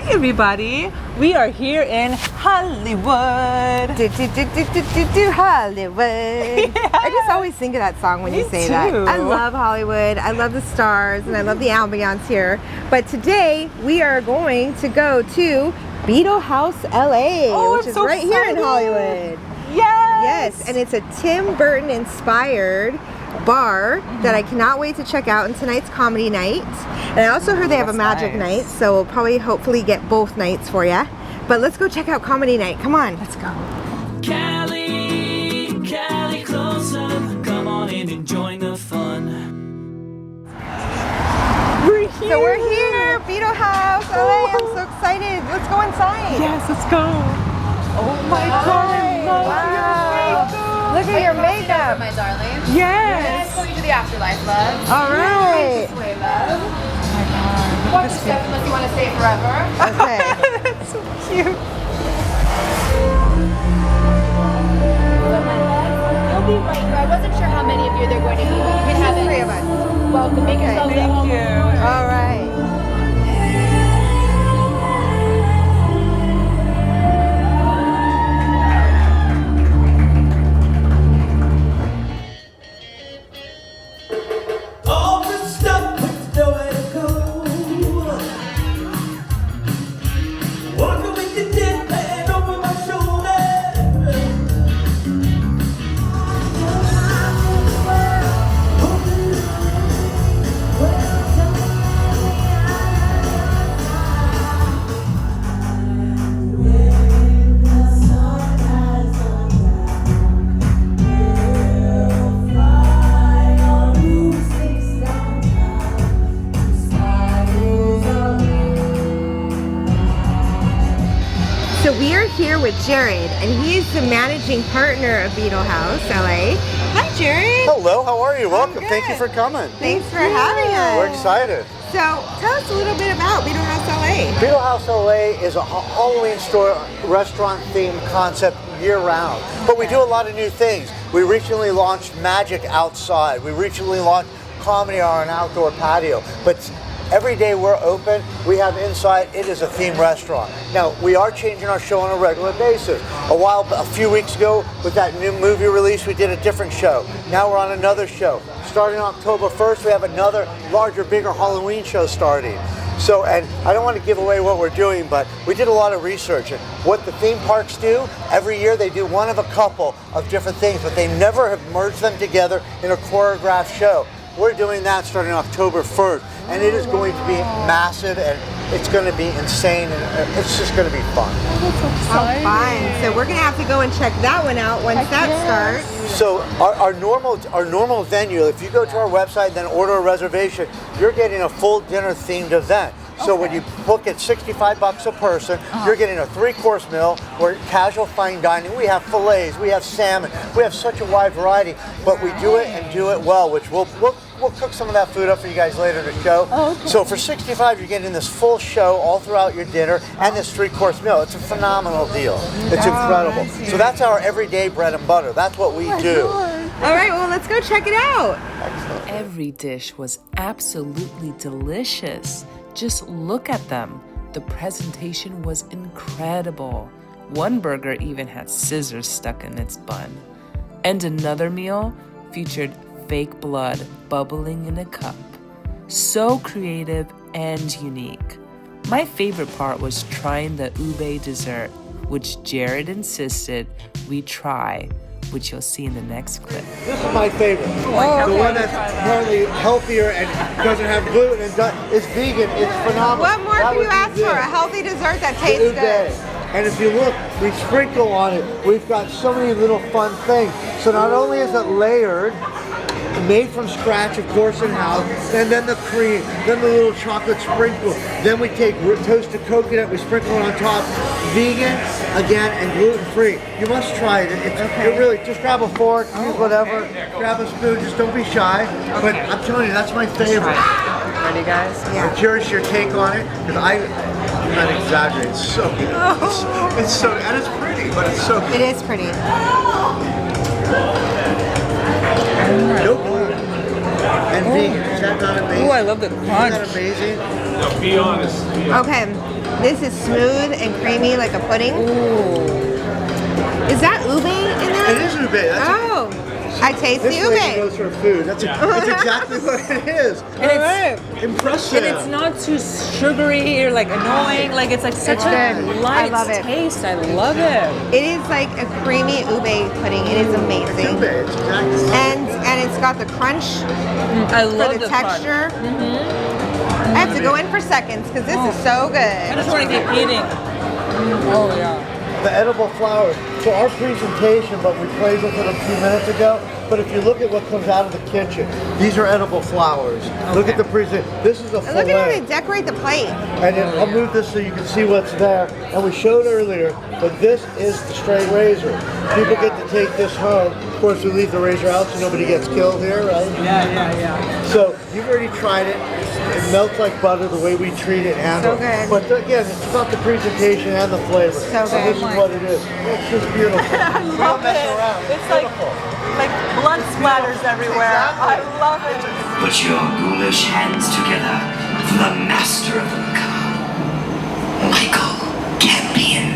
everybody. We are here in Hollywood. Hollywood. Yeah. I just always think of that song when you say that. I love Hollywood. I love the stars and I love the ambiance here. But today we are going to go to Beetle House LA, which is so right here in Hollywood. Yes. Yes, and it's a Tim Burton inspired bar that I cannot wait to check out in tonight's comedy night. And I also heard they have a magic night, so we'll probably hopefully get both nights for you. But let's go check out comedy night. Come on. Let's go. Cali, close up. Come on in and join the fun. We're here. So we're here, Beetle House LA. I'm so excited. Let's go inside. Yes, let's go. Oh my God, I love your makeup. Look at your makeup. My darling. Yes. Let's go into the afterlife, love. All right. This way, love. Oh my God. Watch your step unless you want to stay forever. Okay. That's so cute. You'll be right here. I wasn't sure how many of you there are going to be, but you can have it. 3 of us. Welcome. Make yourselves at home. Thank you. All right. All the stuff with nowhere to go. Walking with the dead man over my shoulder. So we are here with Jared, and he is the managing partner of Beetle House LA. Hi, Jared. Hello, how are you? Welcome. good. Thank you for coming. Thanks for having us. We're excited. So tell us a little bit about Beetle House LA. Beetle House LA is a Halloween store restaurant themed concept year round. But we do a lot of new things. We recently launched magic outside. We recently launched comedy on an outdoor patio. But every day we're open, we have inside, it is a themed restaurant. Now, we are changing our show on a regular basis. A few weeks ago, with that new movie release, we did a different show. Now we're on another show. Starting October 1st, we have another larger, bigger Halloween show starting. So, and I don't want to give away what we're doing, but we did a lot of research. And what the theme parks do, every year they do one of a couple of different things, but they never have merged them together in a choreographed show. We're doing that starting October 1st, and it is going to be massive, and it's going to be insane, and it's just going to be fun. Oh, fun. So we're gonna have to go and check that one out once that starts. So our normal venue, if you go to our website and then order a reservation, you're getting a full dinner themed event. So when you book at $65 a person, you're getting a 3-course meal or casual fine dining. We have fillets, we have salmon, we have such a wide variety, but we do it and do it well, which we'll cook some of that food up for you guys later to show. Okay. So for $65, you're getting this full show all throughout your dinner and this 3-course meal. It's a phenomenal deal. It's incredible. So that's our everyday bread and butter. That's what we do. All right, well, let's go check it out. Every dish was absolutely delicious. Just look at them. The presentation was incredible. One burger even had scissors stuck in its bun. And another meal featured fake blood bubbling in a cup. So creative and unique. My favorite part was trying the ube dessert, which Jared insisted we try, which you'll see in the next clip. This is my favorite. The one that's apparently healthier and doesn't have gluten and is vegan. It's phenomenal. What more That can would you be ask this. for? A healthy dessert that The tastes ube. good. And if you look, we sprinkle on it. We've got so many little fun things. So not only is it layered, made from scratch, of course, in-house, and then the cream, then the little chocolate sprinkle. Then we take toasted coconut, we sprinkle it on top. Vegan, again, and gluten-free. You must try it. It really, just grab a fork, use whatever, grab a spoon, just don't be shy. But I'm telling you, that's my favorite. Ready, guys? I'm curious your take on it, because I'm not exaggerating, it's so good. It's so, and it's pretty, but it's so good. It is pretty. No gluten. And vegan, is that not amazing? Oh, I love the crunch. Isn't that amazing? Okay, This is smooth and creamy like a pudding. Is that ube in there? It is ube. Oh, I taste the This lady ube. knows her food. That's exactly what it is. Impressive. And it's not too sugary or like annoying. Like it's like such a good. light I love it. taste. I love it. It is like a creamy ube pudding. It is amazing. Ube. It's exactly. And it's got the crunch I for love the crunch. texture. I have to go in for seconds because this is so I good. just want to keep eating. Oh yeah. The edible flowers. So our presentation, but we played with it a few minutes ago. But if you look at what comes out of the kitchen, these are edible flowers. Look at the presentation. This is a And look at how they fillet. decorate the plate. And then I'll move this so you can see what's there. And we showed earlier, but this is the straight razor. People get to take this home. Of course, we leave the razor out so nobody gets killed here, right? Yeah. So you've already tried it. It melts like butter the way we treat it and handle So it. good. But again, it's about the presentation and the flavor. So So good. this is what it is. It's just beautiful. We don't mess around. It's like blood splatters everywhere. I love it. Put your ghoulish hands together for the master of the macabre, Michael Campion.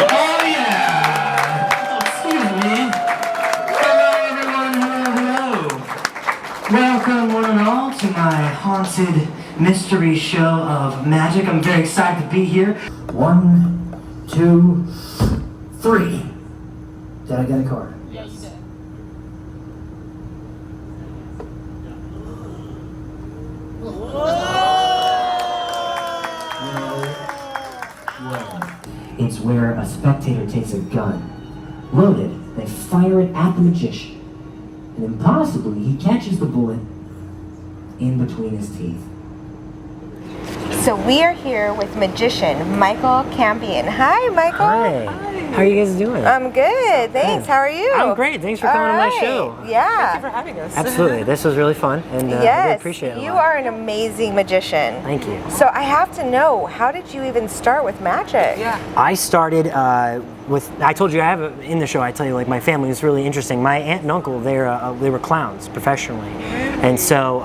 Oh yeah! Excuse me. Hello everyone, hello. Welcome one and all to my haunted mystery show of magic. I'm very excited to be here. 1, 2, 3. Did I get a card? It's where a spectator takes a gun, loaded, they fire it at the magician, and impossibly he catches the bullet in between his teeth. So we are here with magician Michael Campion. Hi, Michael. Hi. How are you guys doing? I'm good. Thanks. How are you? I'm great. Thanks for coming to my show. Yeah. Thank you for having us. Absolutely. This was really fun, and I really Yes. appreciate it a You lot. are an amazing magician. Thank you. So I have to know, how did you even start with magic? Yeah. I started with. I told you I have in the show. I tell you, like my family was really interesting. My aunt and uncle, they were clowns professionally, and so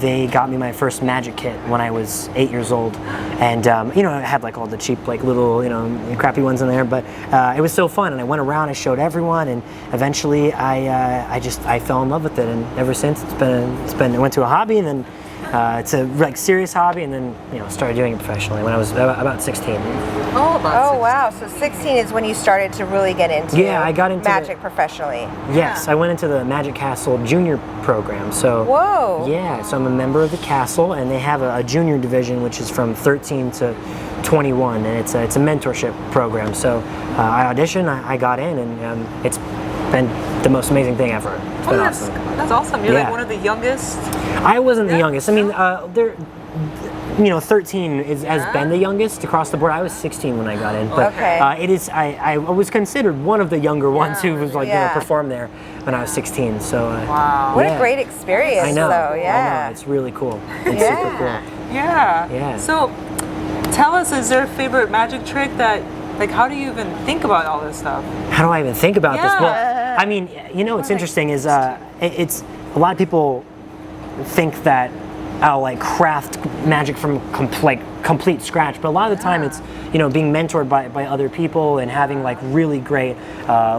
they got me my first magic kit when I was 8 years old, and you know, it had like all the cheap, like little, you know, crappy ones in there, but it was so fun, and I went around, I showed everyone, and eventually I fell in love with it, and ever since it's been. I went to a hobby, and then. It's a like serious hobby, and then started doing it professionally when I was about 16. Oh wow! So 16 is when you started to really get into I got into magic professionally. Yes, I went into the Magic Castle Junior program. So Whoa! yeah, so I'm a member of the castle, and they have a junior division which is from 13 to 21, and it's a mentorship program. So I auditioned, I got in, and it's been the most amazing thing ever. It's been awesome. That's awesome. You're Yeah. like one of the youngest. I wasn't the youngest. I mean, they're, 13 has been the youngest across the board. I was 16 when I got in, but Okay. it is. I was considered one of the younger ones who was like Yeah. perform there when I was 16. So Wow. What yeah. a great experience, I know. though. I Yeah. know. It's really cool. It's Yeah. super cool. Yeah. Yeah. So, tell us, is there a favorite magic trick that, like, how do you even think about all this stuff? How do I even think about this? Well, Yeah. I mean, what's interesting is it's a lot of people think that I'll like craft magic from complete scratch, but a lot of the time it's being mentored by other people and having like really great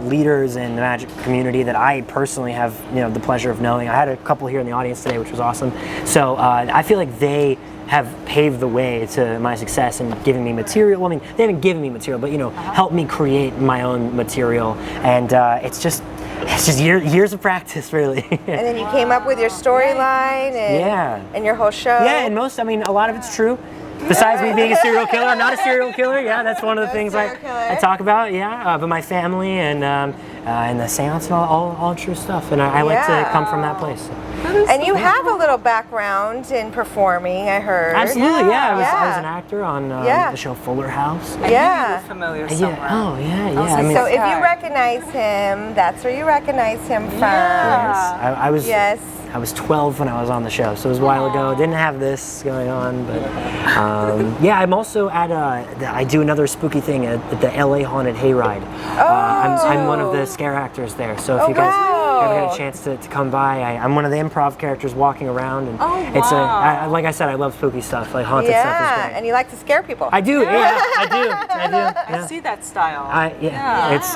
leaders in the magic community that I personally have the pleasure of knowing. I had a couple here in the audience today, which was awesome. So I feel like they have paved the way to my success and giving me material. Well, I mean, they haven't given me material, but helped me create my own material, and it's just years of practice, really. And then you came up with your storyline and your whole show. Yeah, and a lot of it's true. Besides me being a serial killer, I'm not a serial killer. Yeah, that's one of the things I talk about. Yeah, but my family and the seance and all true stuff, and I like to come from that place. And you have a little background in performing, I heard. Absolutely, yeah. I was an actor on Yeah. the show Fuller House. I knew you were familiar somewhere. Yeah. Oh, yeah, yeah. was I mean, So if you recognize him, that's where you recognize him from. Yeah. I was. Yes. I was 12 when I was on the show, so it was a while ago. Didn't have this going on, but yeah, I'm also at I do another spooky thing at the LA Haunted Hayride. I'm one of the scare actors there. So if you guys, ever get a chance to come by, I'm one of the improv characters walking around, and it's like I said, I love spooky stuff, like haunted stuff is great. And you like to scare people. I do, I do. I see that style. It's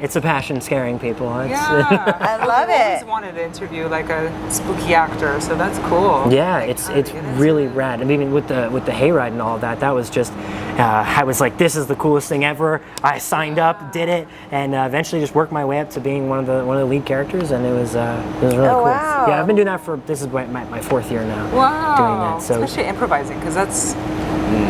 it's a passion scaring people. I love it. I always wanted to interview like a spooky actor, so that's cool. Yeah, it's really rad. I mean, with the hayride and all of that, that was just, I was like, this is the coolest thing ever. I signed up, did it, and eventually just worked my way up to being one of the lead characters, and it was really cool. Wow. Yeah, I've been doing that this is my 4th year now. Wow. Doing that, so especially improvising, because that's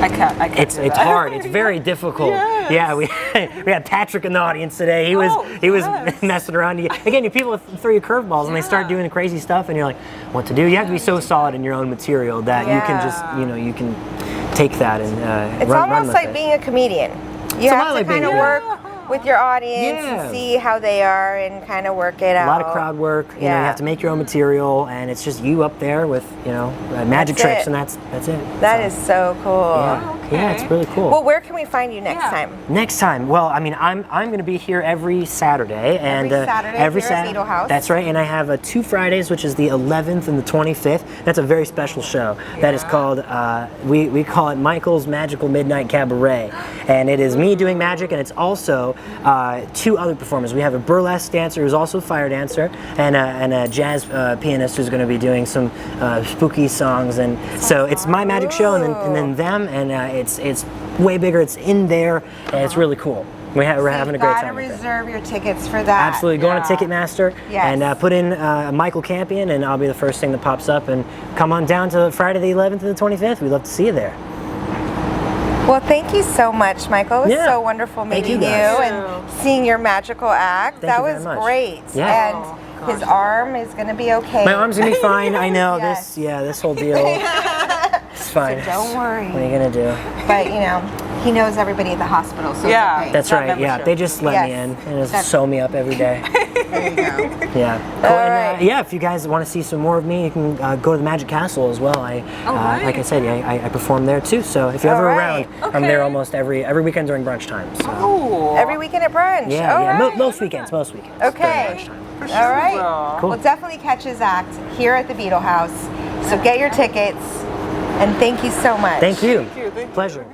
I can't. It's hard. It's very difficult. Yes. Yeah, we had Patrick in the audience today. He was messing around. Again, people throw you curveballs and they start doing crazy stuff, and you're like, what to do? You have to be so solid in your own material that you can just you can take that and it's run almost with like it. being a comedian. You have to kind of work with your audience and see how they are and kind of work it out. A lot of crowd work. You know, you have to make your own material, and it's just you up there with magic tricks, and that's it. That is so cool. Yeah, it's really cool. Well, where can we find you next time? Next time, well, I mean, I'm going to be here every Saturday, and every Saturday, Beetle House. That's right, and I have 2 Fridays, which is the 11th and the 25th. That's a very special show. That is called we call it Michael's Magical Midnight Cabaret, and it is me doing magic, and it's also 2 other performers. We have a burlesque dancer who's also a fire dancer, and a jazz pianist who's going to be doing some spooky songs, and so it's my magic show, and then them, and it's way bigger. It's in there, and it's really cool. We're having a great time. You gotta reserve your tickets for that. Absolutely. Go on to Ticketmaster and put in Michael Campion, and I'll be the first thing that pops up. And come on down to Friday the 11th and the 25th. We'd love to see you there. Well, thank you so much, Michael. It was so wonderful meeting you and seeing your magical act. That was great. Yeah. And his arm is going to be okay. My arm's going to be fine. I know. This whole deal. It's fine. So don't worry. What are you going to do? But, he knows everybody at the hospital, so it's okay. That's right. Yeah, they just let me in and just sew me up every day. There you go. Yeah. Cool. And, if you guys want to see some more of me, you can go to the Magic Castle as well. Like I said, I perform there too. So if you're ever around, I'm there almost every weekend during brunch time. So. Every weekend at brunch. Yeah. Most weekends. Okay. For sure. All right. Cool. We'll definitely catch his act here at the Beetle House. So get your tickets, and thank you so much. Thank you. Pleasure.